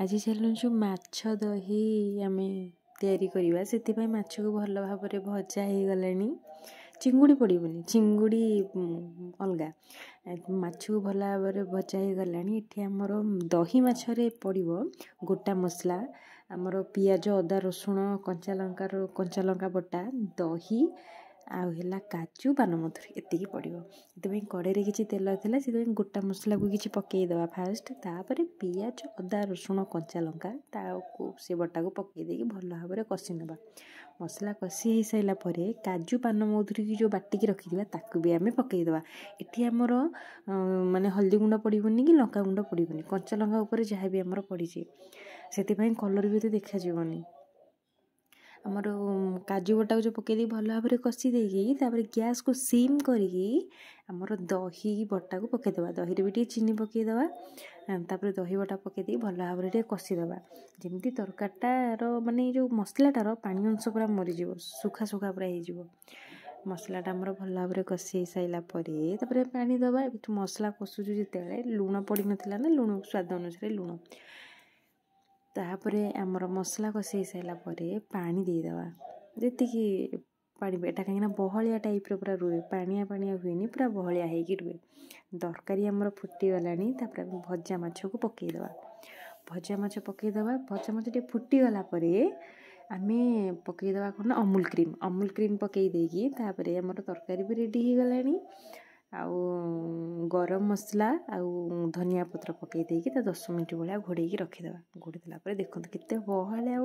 आज चलुँ माछ दही आम तैयारी करवा से माछ को भल भाव भजा हो गलानी चिंगुड़ी पड़ोनी चिंगुड़ी अलग माछ को भल भाव भजा हो गलानी ये आमर दही माछरे पड़ो गोटा मसला आमर पियाज अदा रसुण कंचा लंका बटा दही आउला काजू पानमधुरी एतिकी पड़ो ये कड़े किसी तेल थी से गोटा मसला को किसी पकईदे फास्ट तापर पियाज अदा रसुण कंचा लंका से बटा को पकईदे भल भाव कषि ना मसला कषि हो सारापर काजू पानमधुरी की जो बाटिकी रखी ताकू भी आम पकईदे ये आमर माने हल्दी गुंड पड़ोनी कि लंका गुंड पड़ोनी कंचा लंका उपर जहाँ भी आमर पड़ी से कलर भी तो देखा आमर काजू बटा को जो पकईदे भल भाव कषि देपर गैस को सीम करके आमर दही बटा को पकईदे दही भी टे चीनी पकईदे तापर दही बटा पकईदे भल भाव कषिदे जमी तरकारीटार माने जो मसलाटार पानी अंश पूरा मरीज सुखा सुखा पूरा हो मसलाटा आमर भल भाव कषि सारापर पानी दबा मसला कषुचु जिते लुण पड़ ना लुण स्वाद अनुसार लुण तापर आमर मसला कषि सारापर पानी देदेवा जी पानी एटा कहीं बहलिया टाइप पूरा रुए पानिया पानिया हुए पूरा बहलिया होगी रुए तरकारी आमर फुटीगलानी भजा माछ को पकईदे भजा माछ पकईदे भजा माछ टे फुटीगला आम पकईदे कौन अमूल क्रीम पकईदेकी आमर तरकारी भी रेडी हो गलानी आउ गरम मसला आउ धनिया पत्र पकईदेकी 10 मिनट भाया घोड़े रखीदे घोड़ी देला देखते केते बहलिया